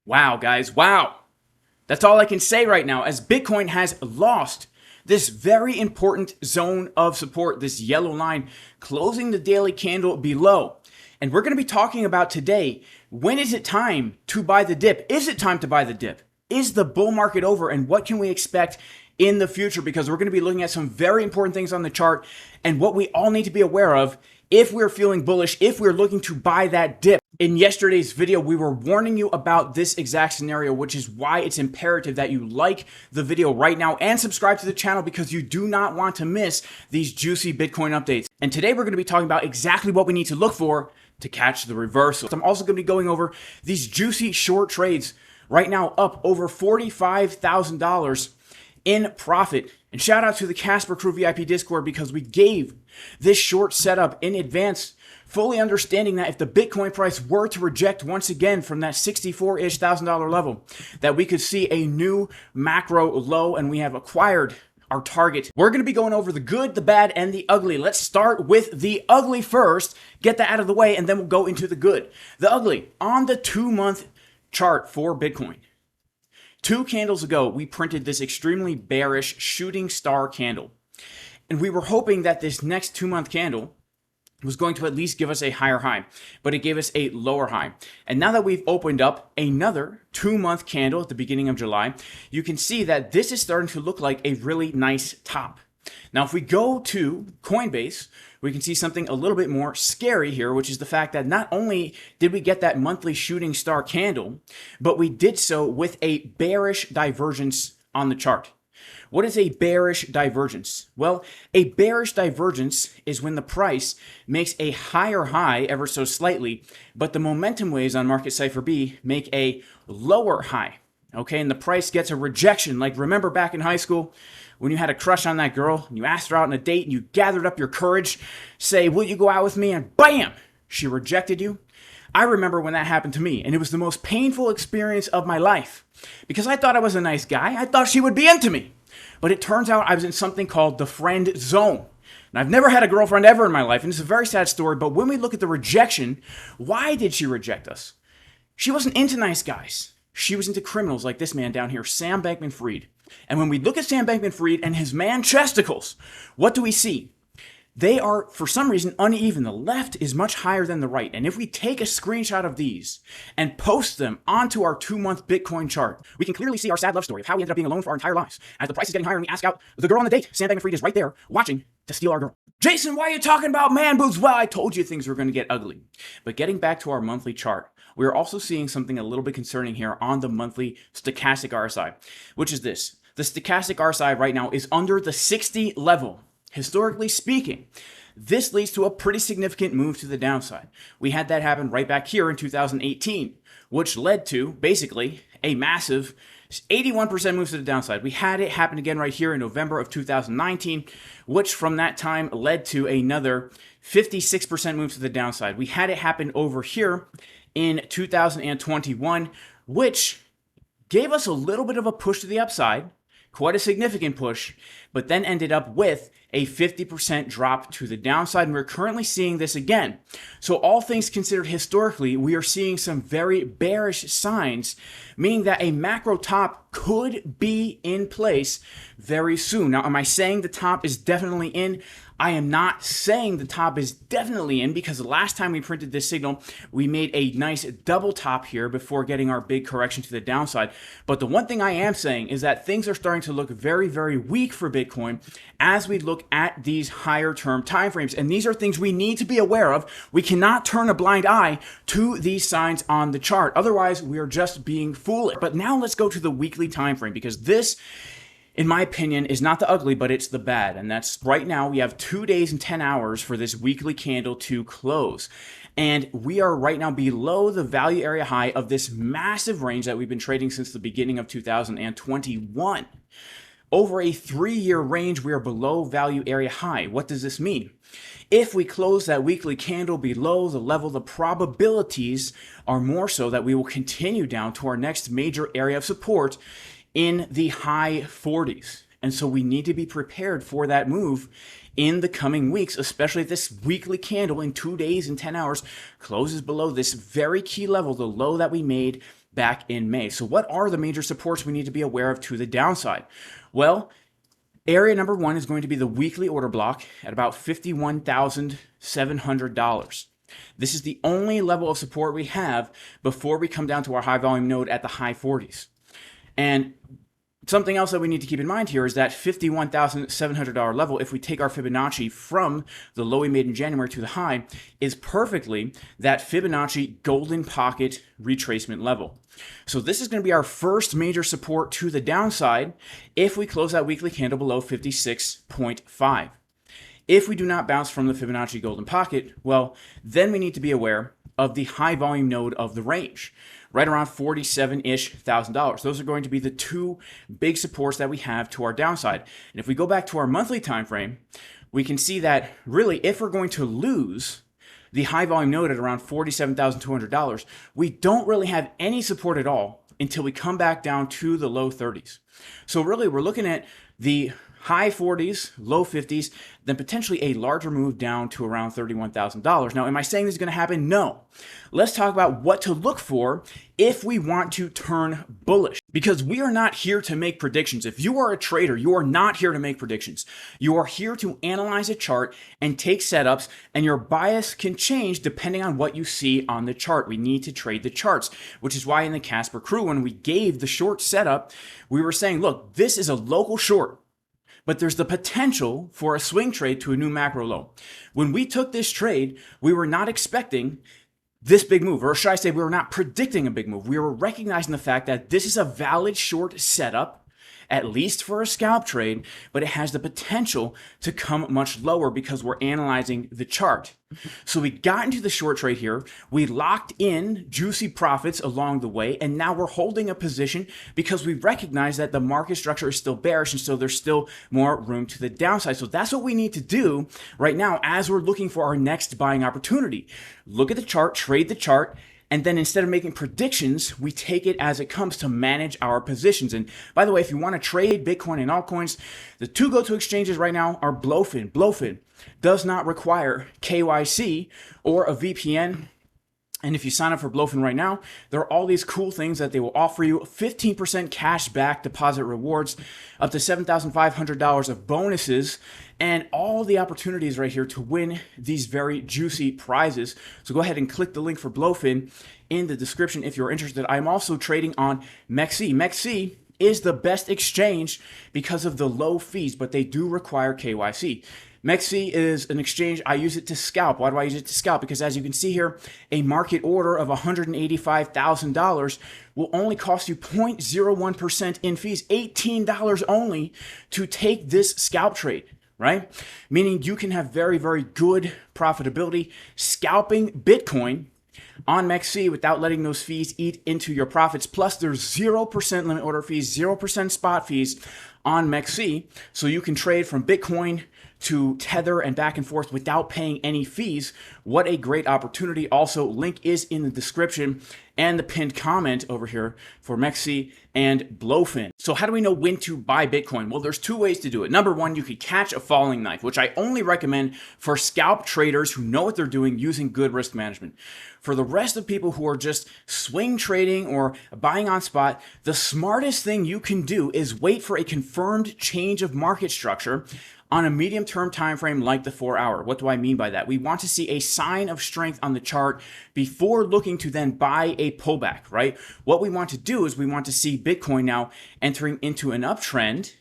Wow, guys, wow. That's all I can say right now, as Bitcoin has lost this very important zone of support, this yellow line closing the daily candle below. And we're going to be talking about today, when is it time to buy the dip? Is it time to buy the dip? Is the bull market over? And what can we expect in the future? Because we're going to be looking at some very important things on the chart and what we all need to be aware of if we're feeling bullish, if we're looking to buy that dip. In yesterday's video, we were warning you about this exact scenario, which is why it's imperative that you like the video right now and subscribe to the channel, because you do not want to miss these juicy Bitcoin updates. And today we're going to be talking about exactly what we need to look for to catch the reversal. I'm also going to be going over these juicy short trades right now, up over $45,000 in profit. And shout out to the Casper Crew VIP Discord, because we gave this short setup in advance, fully understanding that if the Bitcoin price were to reject once again from that $64,000-ish level, that we could see a new macro low, and we have acquired our target. We're going to be going over the good, the bad, and the ugly. Let's start with the ugly first, get that out of the way, and then we'll go into the good. The ugly, on the 2-month chart for Bitcoin. 2 candles ago, we printed this extremely bearish shooting star candle. And we were hoping that this next 2-month candle was going to at least give us a higher high, but it gave us a lower high. And now that we've opened up another 2-month candle at the beginning of July, you can see that this is starting to look like a really nice top. Now, if we go to Coinbase, we can see something a little bit more scary here, which is the fact that not only did we get that monthly shooting star candle, but we did so with a bearish divergence on the chart. What is a bearish divergence? Well, a bearish divergence is when the price makes a higher high ever so slightly, but the momentum waves on Market Cipher B make a lower high. Okay, and the price gets a rejection. Like, remember back in high school when you had a crush on that girl and you asked her out on a date and you gathered up your courage, say, "Will you go out with me?" And bam, she rejected you. I remember when that happened to me, and it was the most painful experience of my life, because I thought I was a nice guy. I thought she would be into me. But it turns out I was in something called the friend zone. And I've never had a girlfriend ever in my life, and it's a very sad story. But when we look at the rejection, why did she reject us? She wasn't into nice guys. She was into criminals like this man down here, Sam Bankman-Fried. And when we look at Sam Bankman-Fried and his man chesticles, what do we see? They are, for some reason, uneven. The left is much higher than the right. And if we take a screenshot of these and post them onto our 2-month Bitcoin chart, we can clearly see our sad love story of how we ended up being alone for our entire lives. As the price is getting higher and we ask out the girl on the date, Sam Bankman-Fried is right there watching to steal our girl. Jason, why are you talking about man boobs? Well, I told you things were going to get ugly. But getting back to our monthly chart, we're also seeing something a little bit concerning here on the monthly stochastic RSI, which is this. The stochastic RSI right now is under the 60 level. Historically speaking, this leads to a pretty significant move to the downside. We had that happen right back here in 2018, which led to basically a massive 81% move to the downside. We had it happen again right here in November of 2019, which from that time led to another 56% move to the downside. We had it happen over here in 2021, which gave us a little bit of a push to the upside, quite a significant push, but then ended up with a 50% drop to the downside, and we're currently seeing this again. So all things considered historically, we are seeing some very bearish signs, meaning that a macro top could be in place very soon. Now, am I saying the top is definitely in? I am not saying the top is definitely in, because the last time we printed this signal, we made a nice double top here before getting our big correction to the downside. But the one thing I am saying is that things are starting to look very, very weak for Bitcoin as we look at these higher term timeframes. And these are things we need to be aware of. We cannot turn a blind eye to these signs on the chart. Otherwise, we are just being foolish. But now let's go to the weekly time frame, because this, in my opinion, is not the ugly, but it's the bad. And that's right now we have 2 days and 10 hours for this weekly candle to close. And we are right now below the value area high of this massive range that we've been trading since the beginning of 2021. Over a 3-year range, we are below value area high. What does this mean? If we close that weekly candle below the level, the probabilities are more so that we will continue down to our next major area of support in the high 40s. And so we need to be prepared for that move in the coming weeks, especially if this weekly candle in 2 days and 10 hours closes below this very key level, the low that we made back in May. So what are the major supports we need to be aware of to the downside? Well, area number one is going to be the weekly order block at about $51,700. This is the only level of support we have before we come down to our high volume node at the high 40s. And something else that we need to keep in mind here is that $51,700 level, if we take our Fibonacci from the low we made in January to the high, is perfectly that Fibonacci golden pocket retracement level. So this is going to be our first major support to the downside if we close that weekly candle below 56.5. If we do not bounce from the Fibonacci golden pocket, well, then we need to be aware of the high volume node of the range, right around $47-ish thousand. Those are going to be the two big supports that we have to our downside. And if we go back to our monthly time frame, we can see that really if we're going to lose the high volume node at around $47,200, we don't really have any support at all until we come back down to the low 30s. So really we're looking at the high 40s, low 50s, then potentially a larger move down to around $31,000. Now, am I saying this is going to happen? No. Let's talk about what to look for if we want to turn bullish, because we are not here to make predictions. If you are a trader, you are not here to make predictions. You are here to analyze a chart and take setups, and your bias can change depending on what you see on the chart. We need to trade the charts, which is why in the Casper crew, when we gave the short setup, we were saying, look, this is a local short, but there's the potential for a swing trade to a new macro low. When we took this trade, we were not expecting this big move, or should I say we were not predicting a big move. We were recognizing the fact that this is a valid short setup, at least for a scalp trade, but it has the potential to come much lower because we're analyzing the chart. So we got into the short trade here, we locked in juicy profits along the way, and now we're holding a position because we recognize that the market structure is still bearish, and so there's still more room to the downside. So that's what we need to do right now as we're looking for our next buying opportunity. Look at the chart, trade the chart, and then instead of making predictions, we take it as it comes to manage our positions. And by the way, if you want to trade Bitcoin and altcoins, the two go-to exchanges right now are BLOFIN. BLOFIN does not require KYC or a VPN. And if you sign up for BLOFIN right now, there are all these cool things that they will offer you: 15% cash back deposit rewards, up to $7,500 of bonuses, and all the opportunities right here to win these very juicy prizes. So go ahead and click the link for BLOFIN in the description if you're interested. I'm also trading on MEXC. MEXC is the best exchange because of the low fees, but they do require KYC. MEXC is an exchange. I use it to scalp. Why do I use it to scalp? Because as you can see here, a market order of $185,000 will only cost you 0.01% in fees, $18 only to take this scalp trade, right? Meaning you can have very, very good profitability scalping Bitcoin on MEXC without letting those fees eat into your profits. Plus, there's 0% limit order fees, 0% spot fees on MEXC, so you can trade from Bitcoin to Tether and back and forth without paying any fees. What a great opportunity. Also, link is in the description and the pinned comment over here for MEXC and BLOFIN. So how do we know when to buy Bitcoin? Well, there's two ways to do it. Number one, you could catch a falling knife, which I only recommend for scalp traders who know what they're doing using good risk management. For the rest of people who are just swing trading or buying on spot, the smartest thing you can do is wait for a confirmed change of market structure on a medium-term time frame like the 4-hour. What do I mean by that? We want to see a sign of strength on the chart before looking to then buy a pullback, right? What we want to do is we want to see Bitcoin now entering into an uptrend.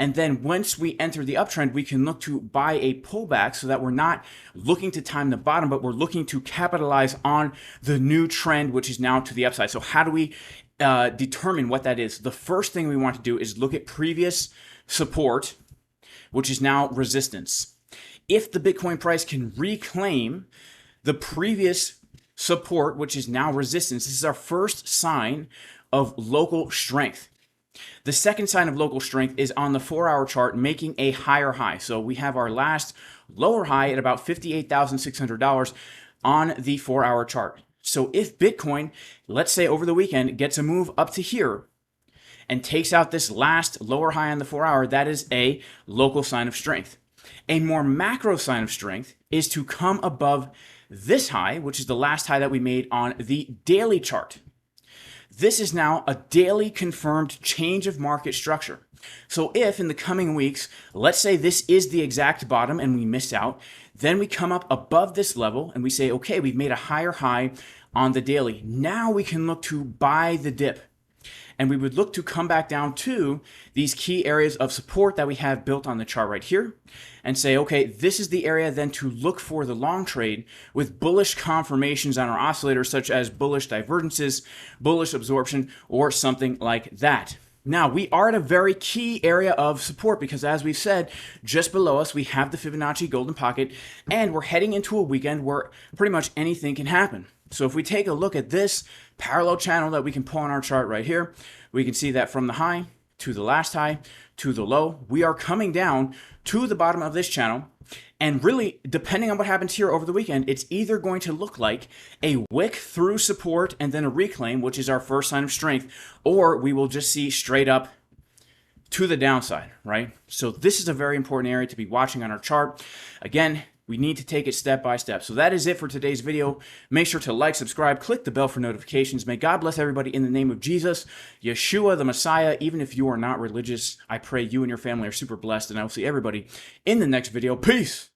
And then once we enter the uptrend, we can look to buy a pullback so that we're not looking to time the bottom, but we're looking to capitalize on the new trend, which is now to the upside. So how do we determine what that is? The first thing we want to do is look at previous support, which is now resistance. If the Bitcoin price can reclaim the previous support, which is now resistance, this is our first sign of local strength. The second sign of local strength is on the 4-hour chart making a higher high. So we have our last lower high at about $58,600 on the 4-hour chart. So if Bitcoin, let's say over the weekend, gets a move up to here and takes out this last lower high on the 4-hour, that is a local sign of strength. A more macro sign of strength is to come above this high, which is the last high that we made on the daily chart. This is now a daily confirmed change of market structure. So if in the coming weeks, let's say this is the exact bottom and we miss out, then we come up above this level and we say, okay, we've made a higher high on the daily. Now we can look to buy the dip. And we would look to come back down to these key areas of support that we have built on the chart right here and say, okay, this is the area then to look for the long trade with bullish confirmations on our oscillators, such as bullish divergences, bullish absorption, or something like that. Now, we are at a very key area of support because, as we've said, just below us, we have the Fibonacci golden pocket, and we're heading into a weekend where pretty much anything can happen. So if we take a look at this parallel channel that we can pull on our chart right here, we can see that from the high to the last high to the low, we are coming down to the bottom of this channel. And really, depending on what happens here over the weekend, it's either going to look like a wick through support and then a reclaim, which is our first sign of strength, or we will just see straight up to the downside, right? So this is a very important area to be watching on our chart. Again, we need to take it step by step. So that is it for today's video. Make sure to like, subscribe, click the bell for notifications. May God bless everybody in the name of Jesus, Yeshua, the Messiah. Even if you are not religious, I pray you and your family are super blessed, and I will see everybody in the next video. Peace.